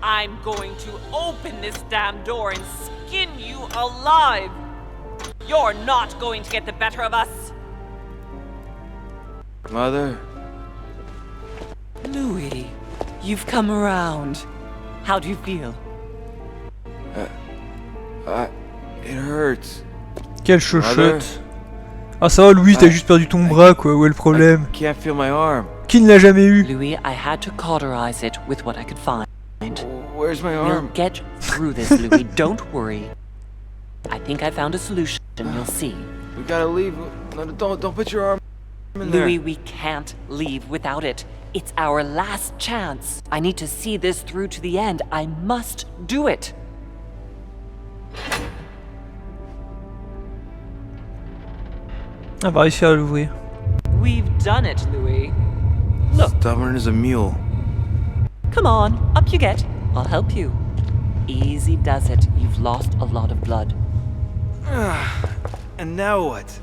I'm going to open this damn door and skin you alive. You're not going to get the better of us. Mother? Louis, you've come around. How do you feel? It hurts. Quelle chochotte. Ah ça va Louis, t'as juste perdu ton bras quoi, où est le problème? I can't feel my arm. Qui ne l'a jamais eu? Louis, I had to cauterize it with what I could find. Where's my arm? We'll get through this, Louis. Don't worry. I think I found a solution. You'll see. We gotta leave. No, don't put your arm in there. Louis, we can't leave without it. It's our last chance. I need to see this through to the end. I must do it. On va réussir à l'ouvrir. We've done it, Louis. Look. Stubborn as a mule. Come on, up you get. I'll help you. Easy does it. You've lost a lot of blood. And now what?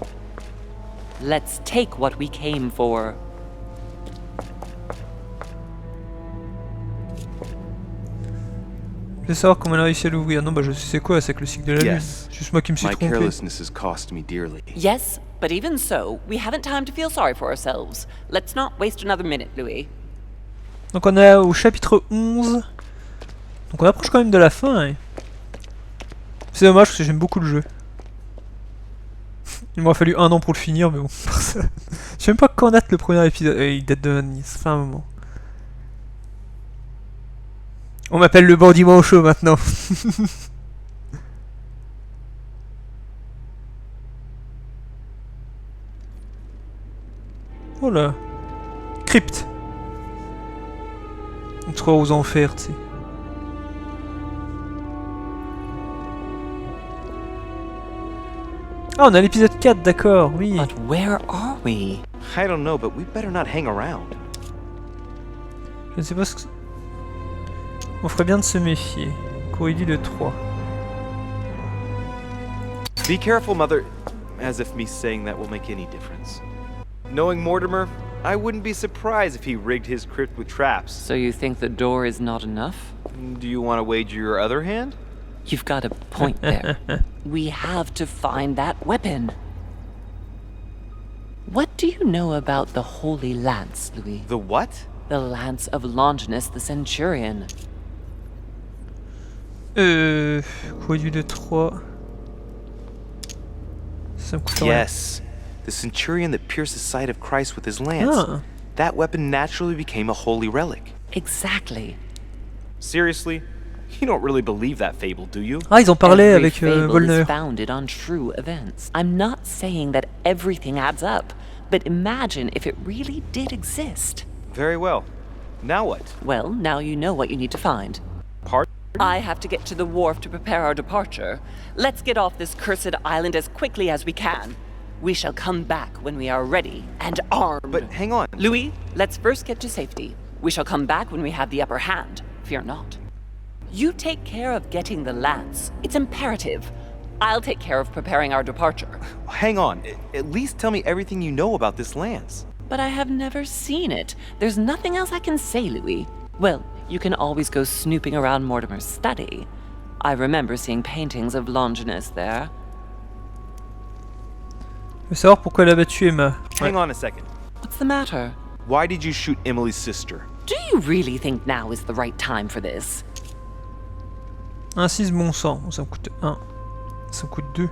Let's take what we came for. Je veux savoir comment on a réussi à l'ouvrir. Non bah je sais c'est quoi, c'est que le cycle de la lune. C'est juste moi qui me suis My trompé. carelessness has cost me dearly. Yes, but even so, we haven't time to feel sorry for ourselves. Let's not waste another minute, Louis. Donc on est au chapitre 11. Donc on approche quand même de la fin. Hein. C'est dommage parce que j'aime beaucoup le jeu. Il m'aura fallu 1 an pour le finir, mais bon, pour ça. Je sais même pas quand date le premier épisode. Il date de Nice, ça fait un moment. On m'appelle le bandit manchot maintenant. Oh là. Crypte. On se croit aux enfers, tu sais. Ah, on a l'épisode 4, d'accord, oui. But where are we? I don't know, but we better not hang around. Je ne sais pas ce que... On ferait bien de se méfier. Corridor de 3. Be careful, Mother. As if me saying that will make any difference. Knowing Mortimer, I wouldn't be surprised if he rigged his crypt with traps. So you think the door is not enough? Do you want to wager your other hand? You've got a point there. We have to find that weapon. What do you know about the Holy Lance, Louis? The what? The Lance of Longinus the Centurion. Corridor de 3. Ça me coûte rien. Yes. The centurion that pierced the side of Christ with his lance. Ah. That weapon naturally became a holy relic. Exactly. Seriously? You don't really believe that fable, do you? Ah, ils ont parlé Every avec fable Volner. is founded on true events. I'm not saying that everything adds up, but imagine if it really did exist. Very well. Now what? Well, now you know what you need to find. Pardon? I have to get to the wharf to prepare our departure. Let's get off this cursed island as quickly as we can. We shall come back when we are ready and armed. But hang on. Louis, let's first get to safety. We shall come back when we have the upper hand. Fear not. You take care of getting the lance. It's imperative. I'll take care of preparing our departure. Hang on. At least tell me everything you know about this lance. But I have never seen it. There's nothing else I can say, Louis. Well, you can always go snooping around Mortimer's study. I remember seeing paintings of Longinus there. Je veux savoir pourquoi elle a battu Emma. Hang on a second. What's the matter? Why did you shoot Emily's sister? Do you really think now is the right time for this? Un 6 bon sang. Ça me coûte 1. Ça me coûte 2.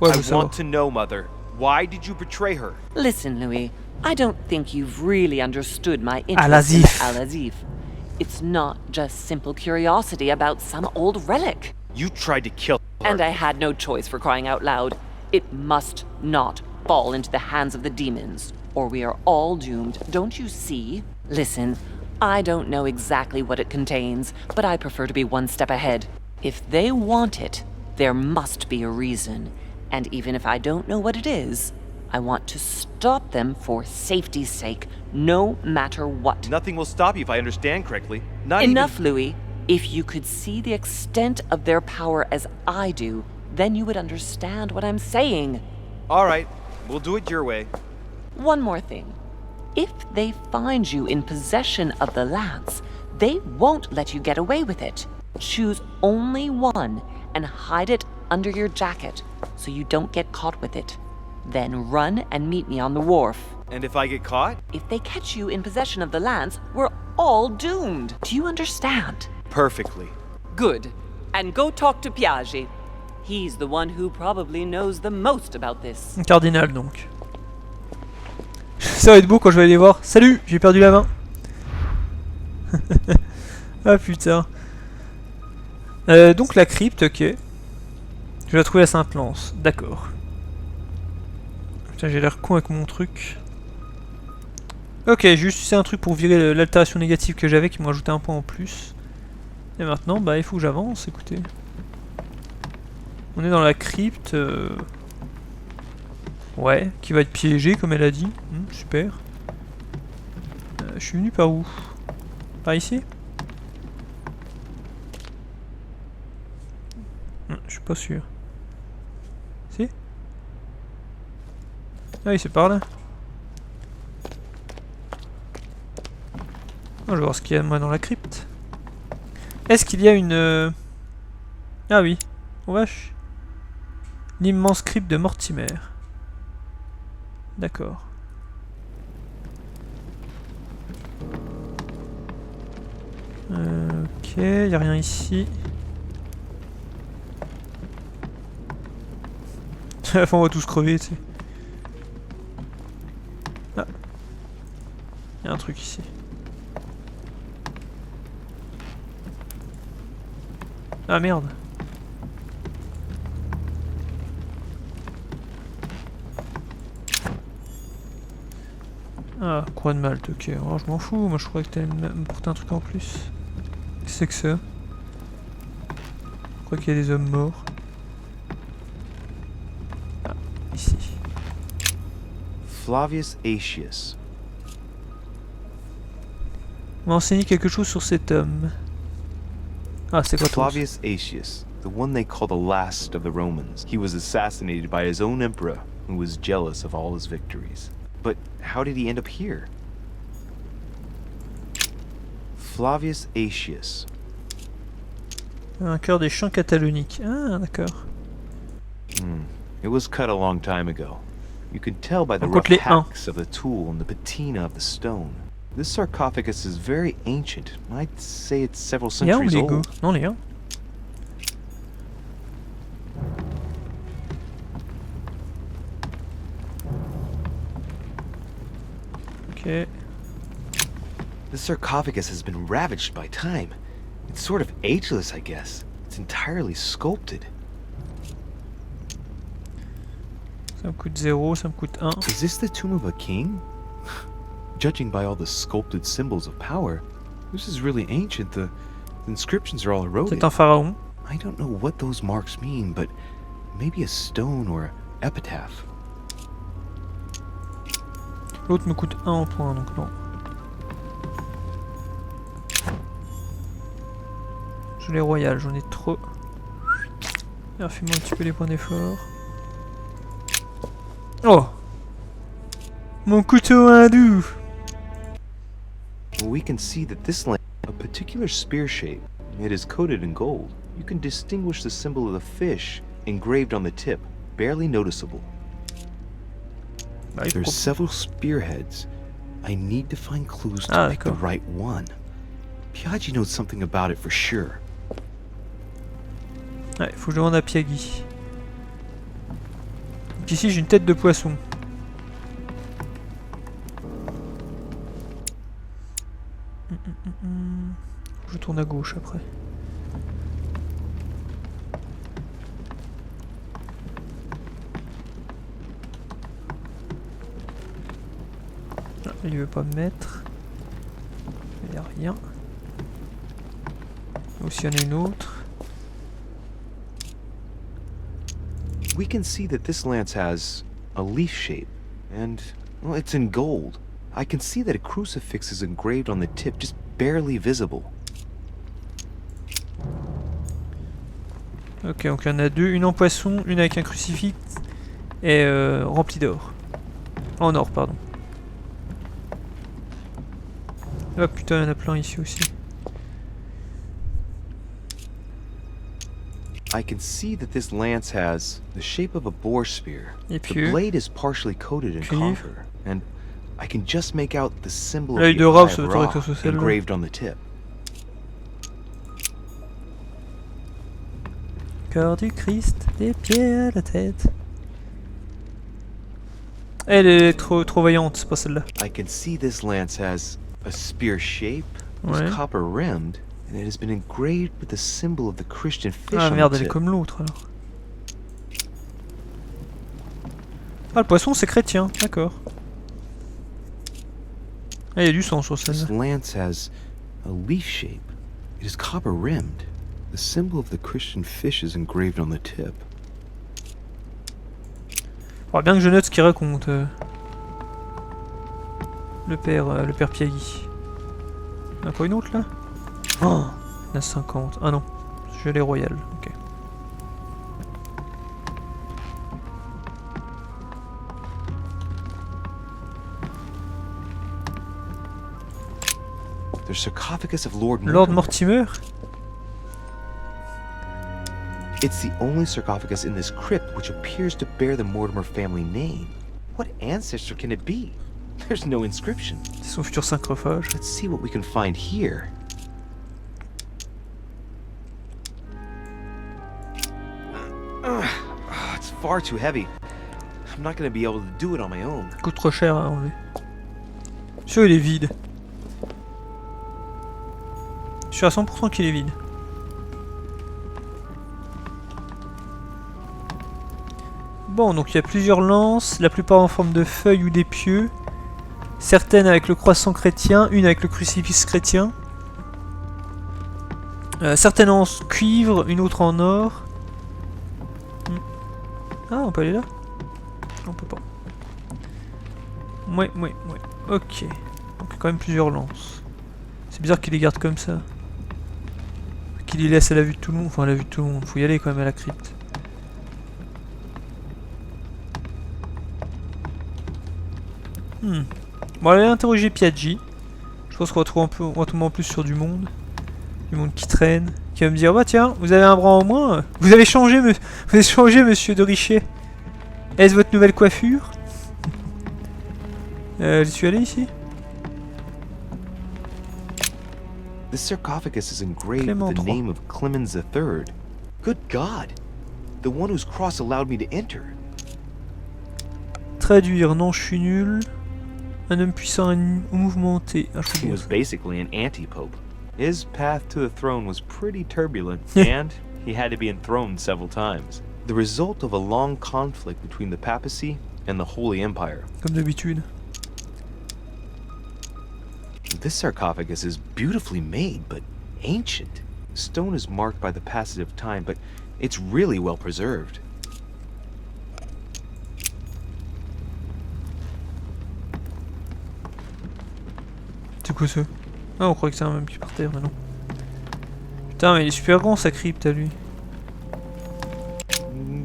Ouais, je veux I savoir. want to know, Mother. Why did you betray her? Listen, Louis, I don't think you've really understood my interest Al-Azif. in Al-Azif. It's not just simple curiosity about some old relic. You tried to kill her. And I had no choice, for crying out loud. It must not fall into the hands of the demons, or we are all doomed, don't you see? Listen, I don't know exactly what it contains, but I prefer to be one step ahead. If they want it, there must be a reason. And even if I don't know what it is, I want to stop them for safety's sake, no matter what. Nothing will stop you if I understand correctly. Not Enough, Louis. If you could see the extent of their power as I do, then you would understand what I'm saying. All right. We'll do it your way. One more thing. if they find you in possession of the lance, they won't let you get away with it. Choose only one and hide it under your jacket so you don't get caught with it. Then run and meet me on the wharf. And if I get caught? If they catch you in possession of the lance, we're all doomed. Do you understand? Perfectly. Good. And go talk to Piaggi. He's the one who probably knows the most about this. Un cardinal donc. Ça va être beau quand je vais aller voir. Salut, j'ai perdu la main. Ah putain. Donc la crypte, ok. Je vais la trouver à Sainte-Lance, d'accord. Putain, j'ai l'air con avec mon truc. Ok, j'ai juste c'est un truc pour virer l'altération négative que j'avais qui m'a ajouté un point en plus. Et maintenant, bah il faut que j'avance, écoutez. On est dans la crypte. Ouais, qui va être piégée comme elle a dit. Super. Je suis venu par où? Par ici? Je suis pas sûr. Si? Ah oui, c'est par là. Oh, je vais voir ce qu'il y a moi dans la crypte. Est-ce qu'il y a une... Ah oui. Oh vache. L'immense crypte de Mortimer. D'accord. Ok, y a rien ici. À la fin on va tous crever, tu sais. Ah. Y a un truc ici. Ah merde. Ah, croix de Malte, ok. Alors, je m'en fous, moi je croyais que t'allais me porter un truc en plus. Qu'est-ce que c'est que ça? Je crois qu'il y a des hommes morts. Ah, ici. Flavius Aetius. On m'a enseigné quelque chose sur cet homme. Ah, c'est quoi toi? Flavius Aetius, the one they call the last of the Romans. He was assassinated by his own emperor, who was jealous of all his victories. But how did he end up here? Flavius Aetius. Un cœur des champs cataloniques. Ah, d'accord. It was cut a long time ago. You can tell by the On rough compte les hacks of the tool and the patina of the stone. This sarcophagus is very ancient. I'd say it's several Il y a un ou centuries les go? old. Non, les 1. Ok. The sarcophagus has been ravaged by time. It's sort of ageless, I guess. It's entirely sculpted. Ça me coûte 0, ça me coûte 1. Is this the tomb of a king? Judging by all the sculpted symbols of power, this is really ancient. The inscriptions are all eroded. C'est un pharaon. I don't know what those marks mean, but maybe a stone or epitaph. L'autre me coûte 1 en point, donc non. Je l'ai royal, j'en ai trop. Refais-moi un petit peu les points d'effort. Oh! Mon couteau hindou! We can see that this lamp has a particular spear shape. It is coated in gold. You can distinguish the symbol of the fish engraved on the tip, barely noticeable. Bah, il faut There's several spearheads. I need to find clues to pick the d'accord. right one. Piaggi knows something about it for sure. Ouais, faut que je demande à Piaggi. Donc ici j'ai une tête de poisson. Je tourne à gauche après. Ah, il veut pas me mettre. Il n'y a rien. Aussi il y en a une autre. We can see that this lance has a leaf shape, and well, it's in gold. I can see that a crucifix is engraved on the tip, just barely visible. Ok, donc il y en a deux, une en poisson, une avec un crucifix et remplie d'or. En or, pardon. Ah putain, il y en a plein ici aussi. I can see that this lance has the shape of a boar spear. The Épieux. blade is partially coated in Cuivre. copper, and I can just make out the symbol of L'œil the de rat, Eye ça of doit Ra être celle-là. engraved on the tip. Corps du Christ, des pieds à la tête. Elle est trop vaillante, c'est pas celle-là. I can see this lance has a spear shape, Ouais. is copper rimmed, and it has been engraved with the symbol of the Christian fish Ah on merde, the elle est tip. comme l'autre alors. Ah, le poisson c'est chrétien, d'accord. Ah, il y a du sang sur This celle-là. lance has a leaf shape. It is copper rimmed. The symbol of the Christian fish is engraved on the tip. Faudra bien que je note ce qu'il raconte. Le père Piagui. Il y en a pas une autre là? Oh, il y en a 50. Ah non, je l'ai royal. Ok. The sarcophagus of Lord Lord Mortimer. Mortimer? It's the only sarcophagus in this crypt which appears to bear the Mortimer family name. What ancestor can it be? There's no inscription. C'est son futur sarcophage. Let's see what we can find here. It's far too heavy. I'm not going to be able to do it on my own. Coûte trop cher à enlever. Sûr, il est vide. Je suis à 100% qu'il est vide. Bon, donc il y a plusieurs lances, la plupart en forme de feuilles ou d'épieux. Certaines avec le croissant chrétien, une avec le crucifix chrétien. Certaines en cuivre, une autre en or. Ah, on peut aller là? On peut pas. Ouais. Ok. Donc quand même plusieurs lances. C'est bizarre qu'il les garde comme ça. Qu'il les laisse à la vue de tout le monde. Enfin, à la vue de tout le monde. Faut y aller quand même à la crypte. Bon, on va aller interroger Piaggi. Je pense qu'on va tomber en plus sur du monde. Du monde qui traîne. Qui va me dire, bah tiens, vous avez un bras en moins. Vous avez changé, monsieur de Richet. Est-ce votre nouvelle coiffure? J'y suis allé ici? This sarcophagus is engraved Clément with the III. name of Clemens III. Good God! The one whose cross allowed me to enter. Traduire, non, je suis nul. Un homme puissant ou mouvementé. Ah, je He comprends was ça. basically an anti-pope. His path to the throne was pretty turbulent, and he had to be enthroned several times. The result of a long conflict between the papacy and the Holy Empire. Comme d'habitude. This sarcophagus is beautifully made, but ancient. Stone is marked by the passage of time, but it's really well preserved. C'est quoi ça? Ah, on croit que c'est un même qui est par terre, mais non. Putain, mais il est super grand sa crypte à lui.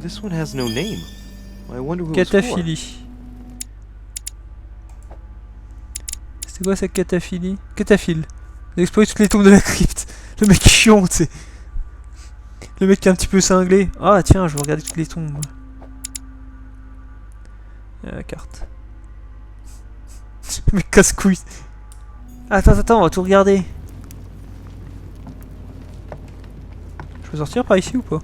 This one has no name. I wonder who it's for. Cataphilie. C'était quoi cette cataphilie? Cataphile. Il a exploré toutes les tombes de la crypte. Le mec chiant, tu sais. Le mec qui est un petit peu cinglé. Ah tiens, je vais regarder toutes les tombes. La carte. Le mec casse-couille. Attends, on va tout regarder. Je peux sortir par ici ou pas?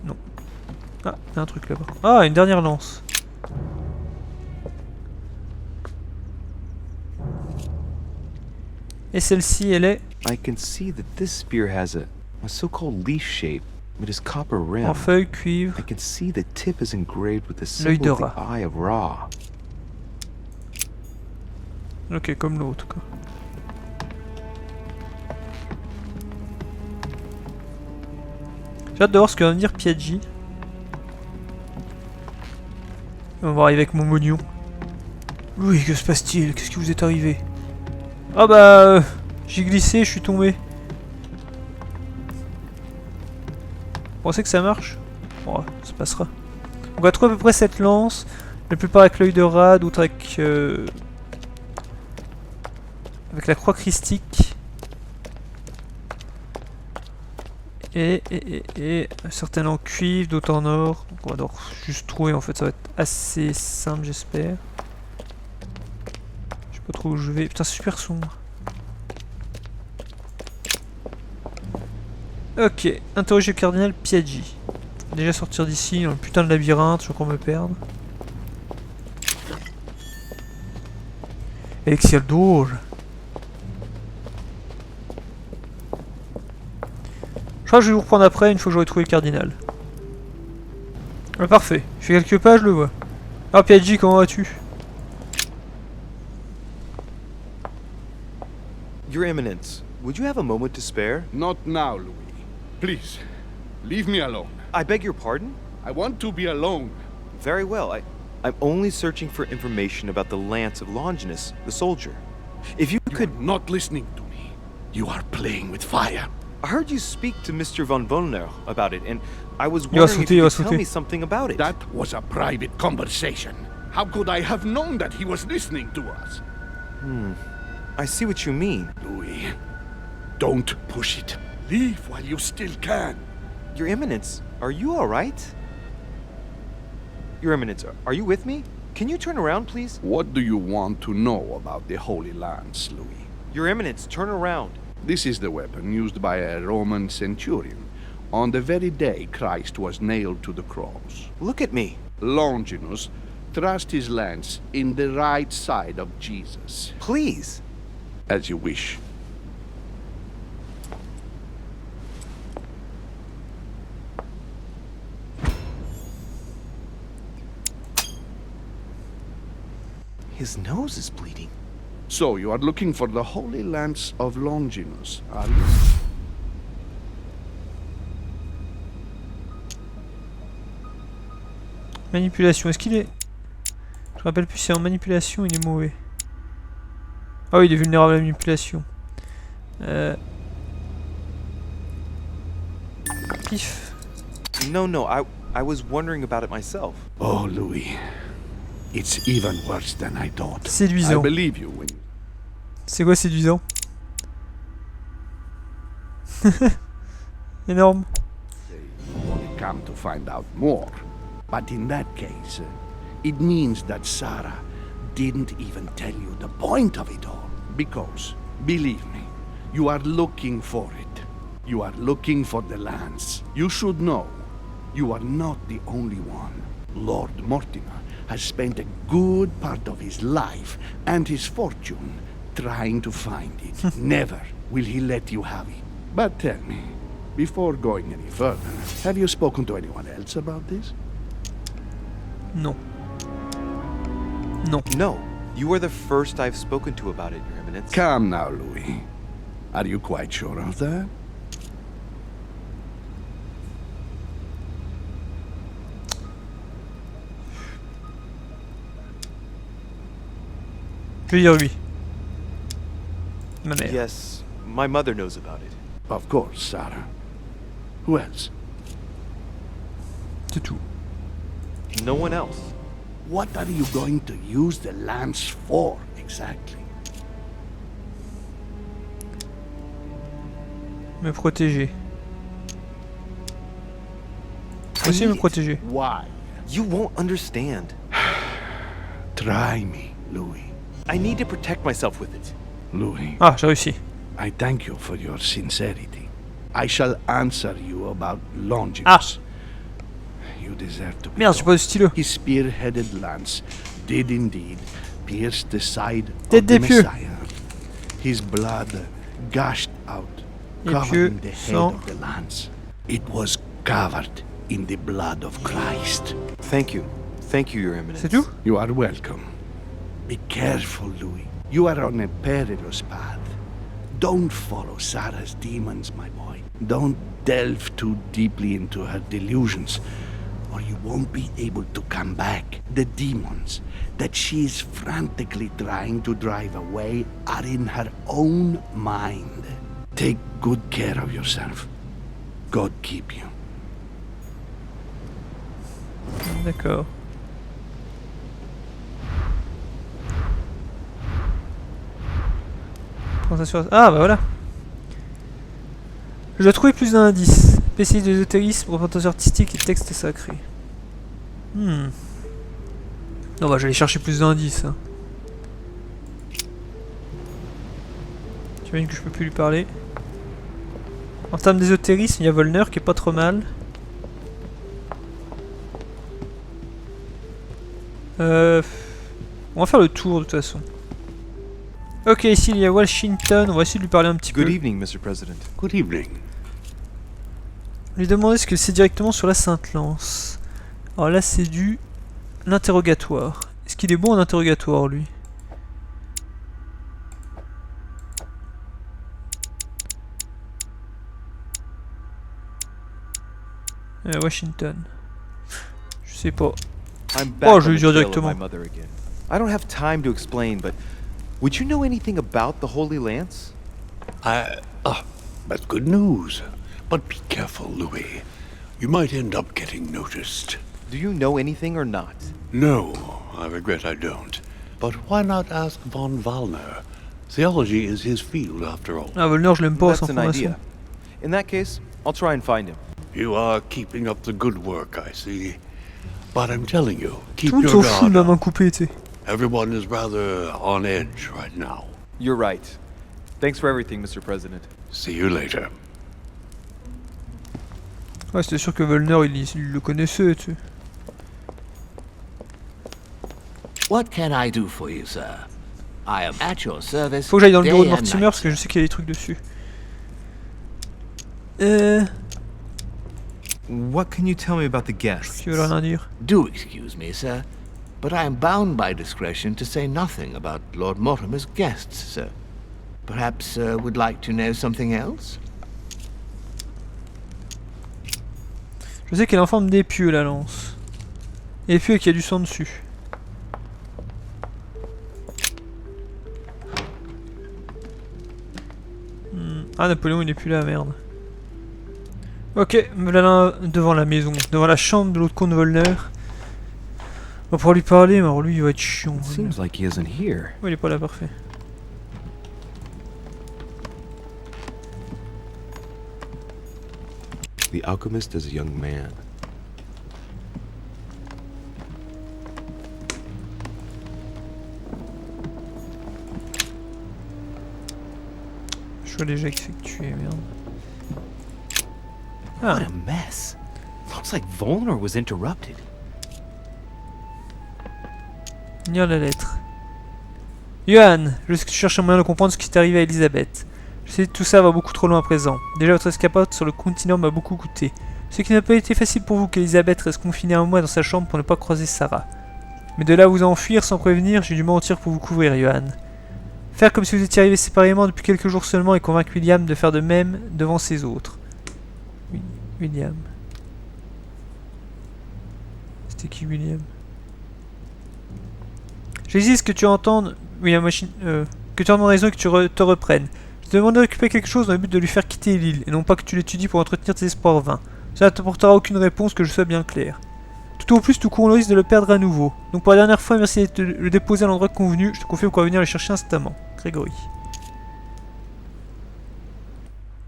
Non. Ah, il y a un truc là-bas. Ah, une dernière lance. Et celle-ci, elle est I can see that this spear has a so-called leaf shape. It is copper rimmed. en feuille, cuivre. I can see the tip is engraved with the L'œil de symbol of the rat. Eye of Ra. Ok, comme l'autre, quoi. J'ai hâte de voir ce que va me dire Piaggi. On va arriver avec mon mognon. Oui, que se passe-t-il? Qu'est-ce qui vous est arrivé? Ah bah... j'ai glissé, je suis tombé. Vous pensez que ça marche? Bon, ça passera. On va trouver à peu près cette lance. La plupart avec l'œil de rat, d'autres avec la croix christique. Et certaines en cuivre, d'autres en or. Donc on va devoir juste trouver, en fait ça va être assez simple j'espère. Je sais pas trop où je vais. Putain c'est super sombre. Ok, interroger le cardinal Piaggi. Déjà sortir d'ici, dans le putain de labyrinthe, je vais encore me perdre. Elixir d'or. Je crois que je vais vous reprendre après, une fois que j'aurai trouvé le cardinal. Ah, parfait, je fais quelques pas, je le vois. Ah Piaggi, comment vas-tu? Your Eminence, would you have a moment to spare? Not now, Louis. Please, leave me alone. I beg your pardon? I want to be alone. Very well. I'm only searching for information about the lance of Longinus, the soldier. If you could... You're not listening to me. You are playing with fire. I heard you speak to Mr. von Wollner about it, and I was wondering if you could tell me something about it. That was a private conversation. How could I have known that he was listening to us? I see what you mean. Louis, don't push it. Leave while you still can. Your Eminence, are you alright? Your Eminence, are you with me? Can you turn around, please? What do you want to know about the Holy Lance, Louis? Your Eminence, turn around. This is the weapon used by a Roman centurion on the very day Christ was nailed to the cross. Look at me. Longinus thrust his lance in the right side of Jesus. Please. As you wish. His nose is bleeding. So you are looking for the Holy Lance of Longinus, are you? Manipulation, est-ce qu'il est... Je me rappelle plus si en manipulation il est mauvais. Ah oui, il est vulnérable à la manipulation. Pif. No, I was wondering about it myself. Oh, Louis. It's even worse than I thought. Séduisant. I believe you when you C'est quoi séduisant? Énorme. say you only come to find out more. But in that case, it means that Sarah didn't even tell you the point of it all. Because, believe me, you are looking for it. You are looking for the lance. You should know, you are not the only one. Lord Mortimer has spent a good part of his life and his fortune trying to find it. Never will he let you have it. But tell me, before going any further, have you spoken to anyone else about this? Non. Non. No, you are the first I've spoken to about it, Your Eminence. Come now, Louis. Are you quite sure of that? Je vais dire oui. Ma mère. Yes, my mother knows about it. Of course, Sarah. Who else? C'est tout. No one else. What are you going to use the lance for, exactly? Me protéger. Aussi me protéger. Why? You won't understand. Try me, Louis. I need to protect myself with it. Louis, Ah, j'ai réussi. I thank you for your sincerity. I shall answer you about Longinus. You deserve to be Merde, j'ai pas told. de stylo. His spear-headed lance did indeed pierce the side Tête of des the pieux. Messiah. His blood gushed out, Les covering pieux the head sont- of the lance. It was covered in the blood of Christ. Thank you. Thank you, Your Eminence. C'est tout? You are welcome. Be careful, Louis. You are on a perilous path. Don't follow Sarah's demons, my boy. Don't delve too deeply into her delusions, or you won't be able to come back. The demons that she is frantically trying to drive away are in her own mind. Take good care of yourself. God keep you. Présentation... Ah bah voilà. Je dois trouver plus d'indices. Spécialiste de l'ésotérisme, représentation artistique et texte sacré. Non bah j'allais chercher plus d'indices. Hein. J'imagine que je peux plus lui parler. En termes d'ésotérisme, il y a Volner qui est pas trop mal. On va faire le tour de toute façon. Ok, ici il y a Washington, on va essayer de lui parler un petit peu. Good evening, Mr. President. Good evening. Lui demander ce que c'est directement sur la Sainte-Lance. Alors là c'est du... l'interrogatoire. Est-ce qu'il est bon en interrogatoire lui? Washington. Je sais pas. I'm back Oh, je on vais the lui dire trail of directement. my mother again. I don't have time to explain, but would you know anything about the Holy Lance? That's good news. But be careful, Louis. You might end up getting noticed. Do you know anything or not? No, I regret I don't. But why not ask von Wallner? Theology is his field, after all. Ah, Volner, je l'aime pas That's sans an formation. idea. In that case, I'll try and find him. You are keeping up the good work, I see. But I'm telling you, keep Tout le monde your s'en fout de guard la main up. coupée, tu sais. Everyone is rather on edge right now. You're right. Thanks for everything, Mr. President. See you later. Ouais, c'était sûr que Volner, il le connaissait, tu sais. What can I do for you, sir? I am at your service. Faut que j'aille dans le bureau de day and Mortimer night, parce que je sir. sais qu'il y a des trucs dessus. What can you tell me about the guests? Tu veux rien dire. Do excuse me, sir, but I am bound by discretion to say nothing about Lord Mortimer's guests, sir. Perhaps would like to know something else? Je sais qu'elle est en forme d'épieu, la lance. Épieu et qu'il y a du sang dessus. Ah, Napoléon, il est plus là, merde. Ok, me voilà devant la maison, devant la chambre de l'autre con de Volner. On va pouvoir lui parler, mais alors lui, il va être chiant. It seems like he isn't here. Ouais, il est pas là, parfait. The alchemist is a young man. Choix déjà effectué, merde. Ah, What a mess. Looks like Volner was interrupted. lire la lettre. Johan, je sais que tu cherches un moyen de comprendre ce qui t'est arrivé à Elisabeth. Je sais que tout ça va beaucoup trop loin à présent. Déjà, votre escapade sur le continent m'a beaucoup coûté. Ce qui n'a pas été facile pour vous qu'Elisabeth reste confinée un mois dans sa chambre pour ne pas croiser Sarah. Mais de là à vous enfuir sans prévenir, j'ai dû mentir pour vous couvrir, Johan. Faire comme si vous étiez arrivés séparément depuis quelques jours seulement et convaincre William de faire de même devant ses autres. William. C'était qui William? J'existe que tu entendes... William Machine... que tu entendes raison et que tu te reprennes. Je te demande de récupérer quelque chose dans le but de lui faire quitter l'île, et non pas que tu l'étudies pour entretenir tes espoirs vains. Cela ne t'apportera aucune réponse, que je sois bien clair. Tout au plus, tout court, on risque de le perdre à nouveau. Donc pour la dernière fois, merci de le déposer à l'endroit convenu. Je te confirme qu'on va venir le chercher instamment. Grégory.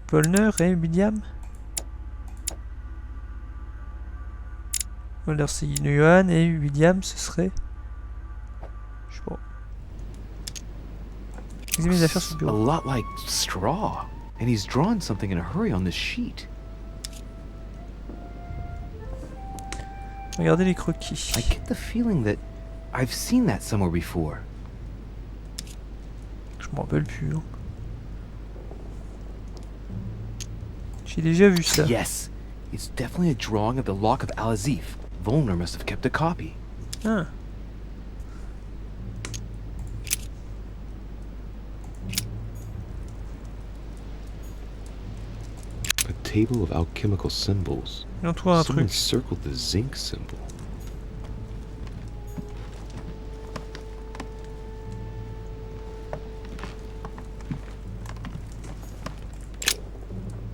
Volner et William. Volner c'est Johan et William ce serait... Je sais pas. Examine les affaires sur le A bureau. lot like straw. And he's drawn something in a hurry on this sheet. Regardez les croquis. I get the feeling that I've seen that somewhere before. Je m'en rappelle plus. Hein. J'ai déjà vu ça. Yes, it's definitely a drawing of the Lock of Al-Azif. Volner must have kept a copy. Ah. A table of alchemical symbols. Il en trouve un Someone truc. circled the zinc symbol.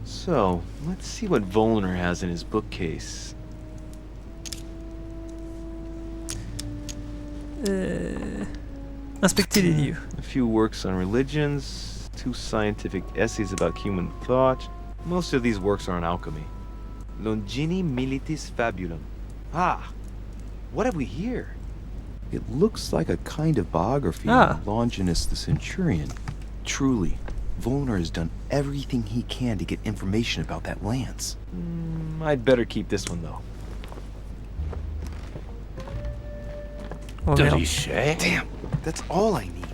So, let's see what Volner has in his bookcase. Inspectez les livres. A few works on religions, 2 scientific essays about human thought. Most of these works are on alchemy. Longini militis fabulum. Ah, what have we here? It looks like a kind of biography of Longinus the Centurion. Truly, Volner has done everything he can to get information about that lance. I'd better keep this one, though. Oh, Did merde. he say? Damn, that's all I need.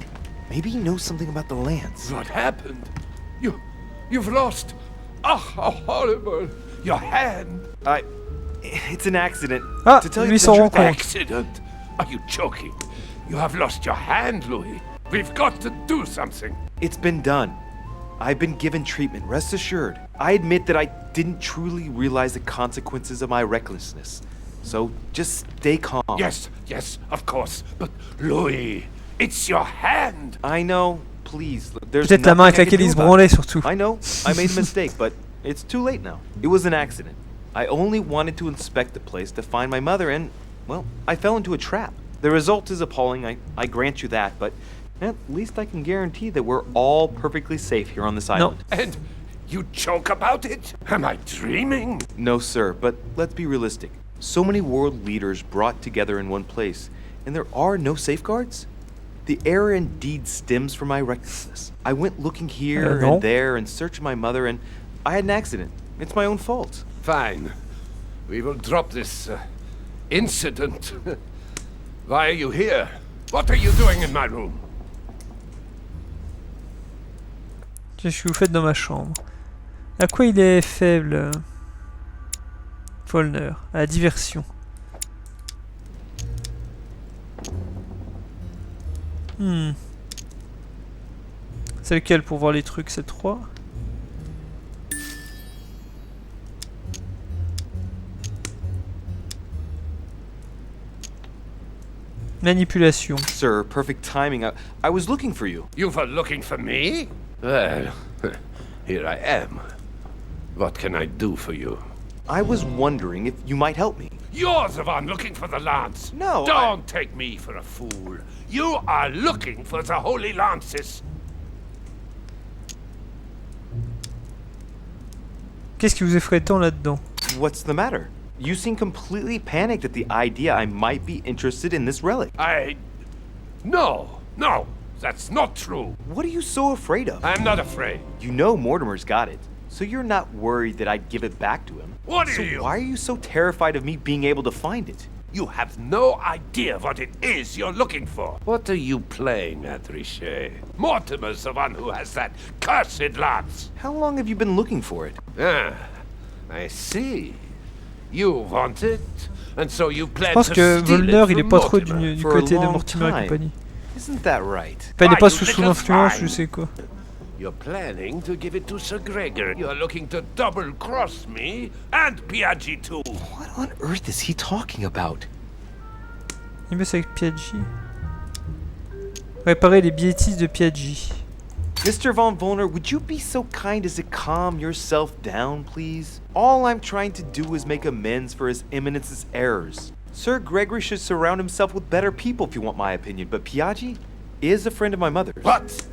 Maybe he knows something about the lance. What happened? You've lost. Ah, how horrible! Your hand. It's an accident. Ah, to tell you lui the s'en truth, rend compte. Accident? Are you joking? You have lost your hand, Louis. We've got to do something. It's been done. I've been given treatment, rest assured. I admit that I didn't truly realize the consequences of my recklessness. So just stay calm. Yes, of course. But Louis, it's your hand. I know, please. There's Peut-être la main avec nothing I can laquelle il do se about branlait it. surtout. I know, I made a mistake, but it's too late now. It was an accident. I only wanted to inspect the place to find my mother and, well, I fell into a trap. The result is appalling, I grant you that, but at least I can guarantee that we're all perfectly safe here on this island. And you joke about it? Am I dreaming? No, sir, but let's be realistic. So many world leaders brought together in one place, and there are no safeguards? The error indeed stems from my recklessness. I went looking here no. and there in search of my mother, and I had an accident. It's my own fault. Fine. We will drop this incident. Why are you here? What are you doing in my room? Qu'est-ce que vous faites dans ma chambre? À quoi il est faible, Volner? À la diversion. C'est lequel pour voir les trucs? C'est 3. Manipulation. Sir, perfect timing. I was looking for you. You were looking for me? Well, here I am. What can I do for you? I was wondering if you might help me. You're the one looking for the lance. No, Don't take me for a fool. You are looking for the holy lances. Qu'est-ce qui vous effraie tant là-dedans? What's the matter? You seem completely panicked at the idea I might be interested in this relic. No, that's not true. What are you so afraid of? I'm not afraid. You know Mortimer's got it, so you're not worried that I'd give it back to him. What So are you? why are you so terrified of me being able to find it? You have no idea what it is you're looking for. What are you playing at, Richet? Mortimer's the one who has that cursed lance. How long have you been looking for it? Ah, I see. You want it, and so you plan Je pense to que steal Volner it il est from pas trop Mortimer. du For a côté de long Mortimer et time. compagnie. Isn't that right? Enfin, il est Why, pas you sous son little influence, swine. je sais quoi. You're planning to give it to Sir Gregor. You're looking to double-cross me and Piaggi too. What on earth is he talking about? Il bosse avec Piaggi. Réparer les bêtises de Piaggi. Mr. Von Volner, would you be so kind as to calm yourself down, please? All I'm trying to do is make amends for His Eminence's errors. Sir Gregory should surround himself with better people if you want my opinion, but Piaggi is a friend of my mother's. What?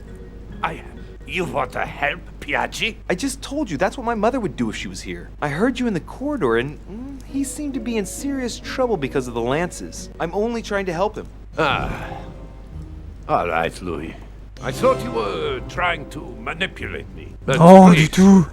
You want to help Piaggi? I just told you that's what my mother would do if she was here. I heard you in the corridor and he seemed to be in serious trouble because of the lances. I'm only trying to help him. All right, Louis. I thought you were trying to manipulate me. But Oh, please, du tout.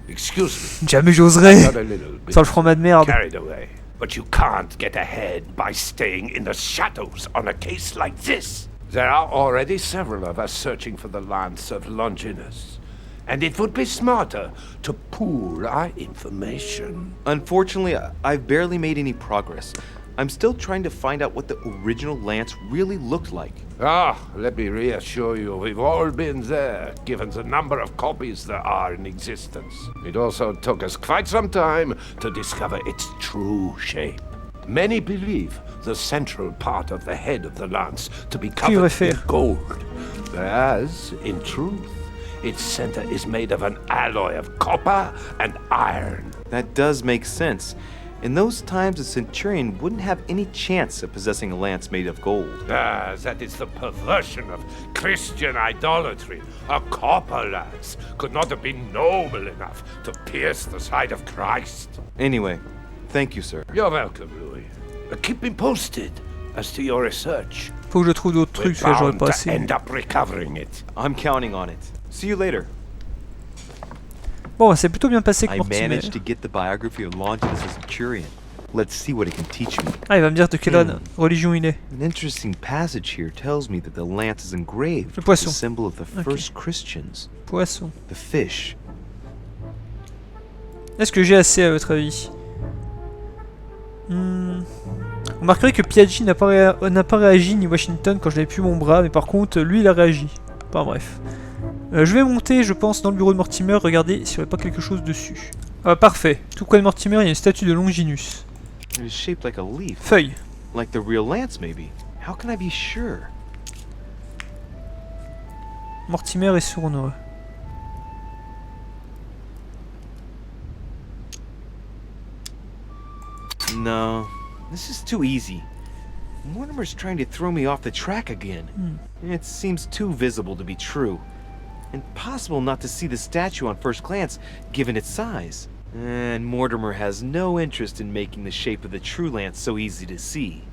Excuse me. Jamais j'oserais. Got a little bit Sans le fromage de merde. carried away. But you can't get ahead by staying in the shadows on a case like this. There are already several of us searching for the lance of Longinus. And it would be smarter to pool our information. Unfortunately, I've barely made any progress. I'm still trying to find out what the original lance really looked like. Let me reassure you, we've all been there, given the number of copies there are in existence. It also took us quite some time to discover its true shape. Many believe the central part of the head of the lance to be covered in gold, whereas, in truth, its center is made of an alloy of copper and iron. That does make sense. In those times, a centurion wouldn't have any chance of possessing a lance made of gold. Ah, that is the perversion of Christian idolatry. A copper lance could not have been noble enough to pierce the side of Christ. Anyway, thank you, sir. You're welcome, Louis. Keep me posted as to your research. Faut que je trouve d'autres We're trucs, là j'aurais bound pas to assez. end up recovering it. I'm counting on it. See you later. Bon, c'est plutôt bien passé avec I Mortimer. managed to get the biography of Longinus the centurion. Let's see what it can teach me. Ah, il va me dire de quelle religion il est. An interesting passage here tells me that the lance is engraved Le with poisson. the symbol of the Ok. first Christians, Poisson. the fish. Est-ce que j'ai assez à votre avis? Vous remarquerez que Piaggi n'a pas réagi ni Washington quand je n'avais plus mon bras, mais par contre lui il a réagi. Enfin bref. Je vais monter, je pense, dans le bureau de Mortimer, regarder s'il n'y aurait pas quelque chose dessus. Ah, parfait. Tout près de Mortimer, il y a une statue de Longinus. It is shaped like a leaf, Feuille. like the real lance maybe. How can I be sure? Mortimer est sournois. No, this is too easy. Mortimer's trying to throw me off the track again. It seems too visible to be true. Impossible not to see the statue on first glance, given its size. And Mortimer has no interest in making the shape of the true lance so easy to see.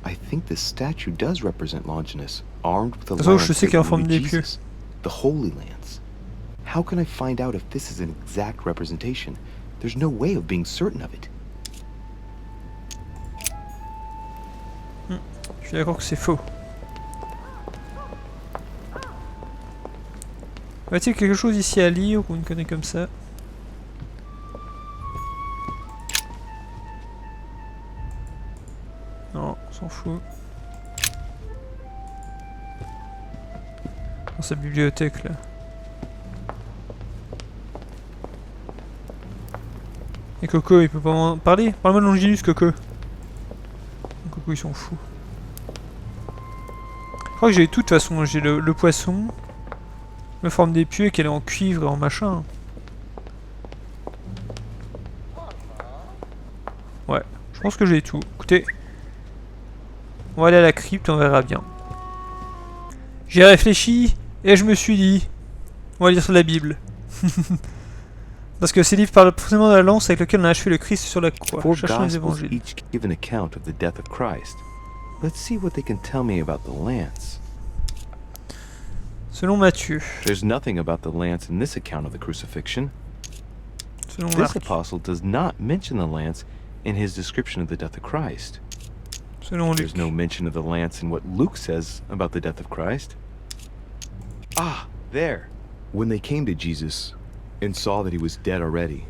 I think this statue does represent Longinus, armed with a De toute façon, je lance sais qu'il est en hidden forme with d'épieu. Jesus, the Holy Lance. How can I find out if this is an exact representation? There's no way of being certain of it. Je suis d'accord que c'est faux. Y a-t-il quelque chose ici à lire ou une connerie comme ça? Non, on s'en fout. Dans sa bibliothèque là. Et Coco, il peut pas m'en parler? Parle-moi de Longinus, Coco. Coco, ils sont fous. Je crois que j'ai tout de toute façon. J'ai le poisson, la forme des pieux, qu'elle est en cuivre et en machin. Ouais, je pense que j'ai tout. Écoutez, on va aller à la crypte, on verra bien. J'ai réfléchi et je me suis dit, on va lire la Bible. Parce que ces livres parlent forcément de la lance avec laquelle on a achevé le Christ sur la croix. Four Cherchons les Gospels évangiles. each give an account of the death of Christ. Let's see what they can tell me about the lance. Selon Matthieu. There's nothing about the lance in this account of the crucifixion. Selon This Marc. apostle does not mention the lance in his description of the death of Christ. Selon Luc. There's no mention of the lance in what Luke says about the death of Christ. Ah, there. When they came to Jesus and saw that he was dead already,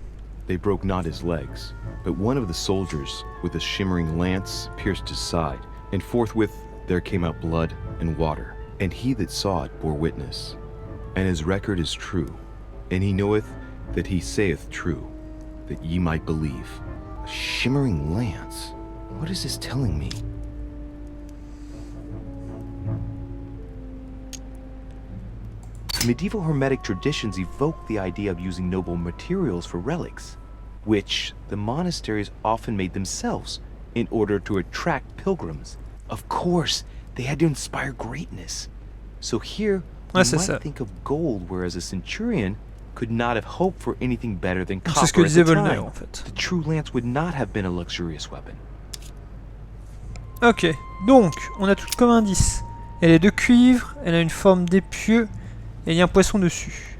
they broke not his legs, but one of the soldiers with a shimmering lance pierced his side, and forthwith there came out blood and water. And he that saw it bore witness, and his record is true, and he knoweth that he saith true, that ye might believe. A shimmering lance? What is this telling me? Medieval Hermetic traditions evoke the idea of using noble materials for relics, which the monasteries often made themselves in order to attract pilgrims. Of course, they had to inspire greatness. So here, we Ouais, c'est might ça. think of gold, whereas a centurion could not have hoped for anything better than C'est ce que copper at disait the Volney time. en fait. The true lance would not have been a luxurious weapon. Ok, donc on a tout comme indice. Elle est de cuivre, elle a une forme d'épieu et il y a un poisson dessus.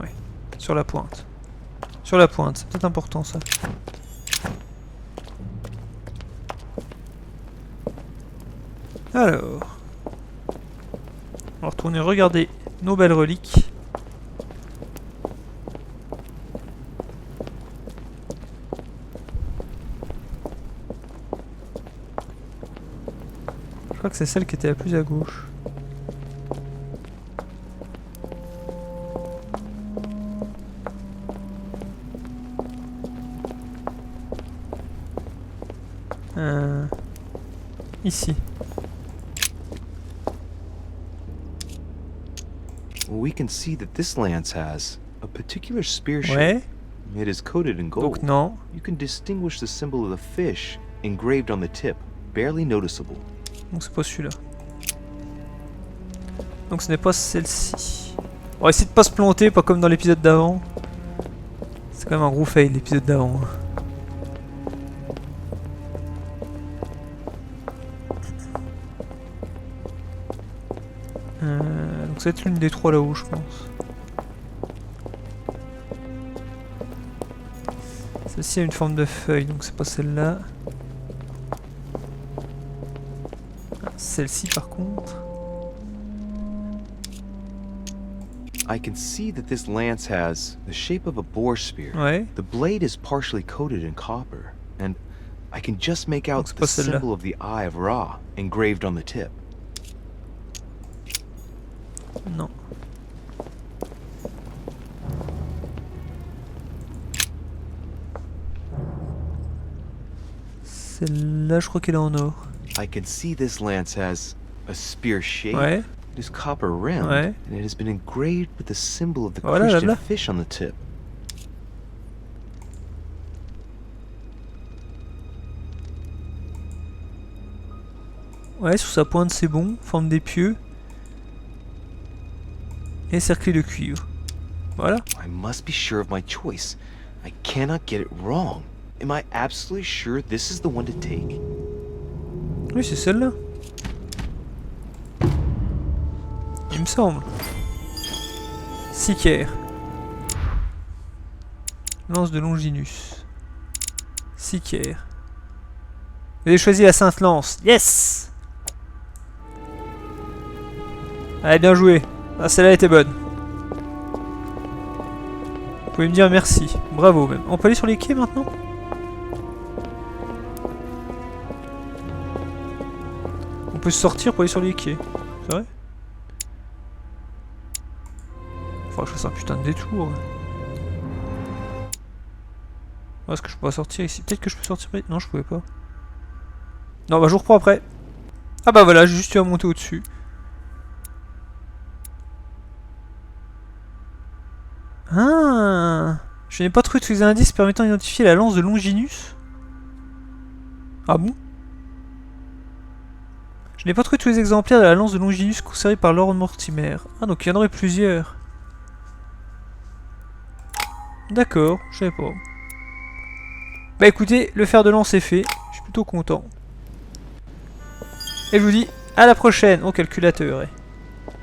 Ouais, sur la pointe. Sur la pointe, c'est peut-être important ça. Alors, on va retourner regarder nos belles reliques. Je crois que c'est celle qui était la plus à gauche. ici. We can see that this lance has a particular spear shape. Ouais. It is coated in gold. Donc non. You can distinguish the symbol of the fish engraved on the tip, barely noticeable. Donc c'est pas celui-là. Donc ce n'est pas celle-ci. On va essayer de pas se planter, pas comme dans l'épisode d'avant. C'est quand même un gros fail l'épisode d'avant. Donc ça va être l'une des trois là-haut, je pense. Celle-ci a une forme de feuille, donc c'est pas celle-là. Celle-ci par contre. I can see that this lance has the shape of a boar spear. Ouais. The blade is partially coated in copper, and I can just make out c'est the pas celle-là. symbol of the Eye of Ra engraved on the tip. Non. Celle-là, je crois qu'elle est en or. I can see this lance has a spear shape. Ouais. It is copper rimmed, Ouais. and it has been engraved with the symbol of the Voilà, Christian là. fish on the tip. Ouais, sur sa pointe c'est bon. Forme d'épieu. Et cerclé de cuivre. Voilà. I must be sure of my choice. I cannot get it wrong. Am I absolutely sure this is the one to take? Oui, c'est celle-là. Il me semble. Sicaire. Lance de Longinus. Sicaire. Vous avez choisi la Sainte Lance. Yes! Allez, bien joué. Ah, celle-là était bonne. Vous pouvez me dire merci. Bravo même. On peut aller sur les quais maintenant? On peut sortir pour aller sur les quais. C'est vrai? Faudra que je fasse un putain de détour. Est-ce que je pourrais sortir ici? Peut-être que je peux sortir. Non, je pouvais pas. Non, bah je vous reprends après. Ah bah voilà, j'ai juste eu à monter au-dessus. Ah, je n'ai pas trouvé tous les indices permettant d'identifier la lance de Longinus. Ah bon? Je n'ai pas trouvé tous les exemplaires de la lance de Longinus conservés par Lord Mortimer. Ah, donc il y en aurait plusieurs. D'accord, je savais pas. Bah écoutez, le fer de lance est fait. Je suis plutôt content. Et je vous dis à la prochaine au calculateur.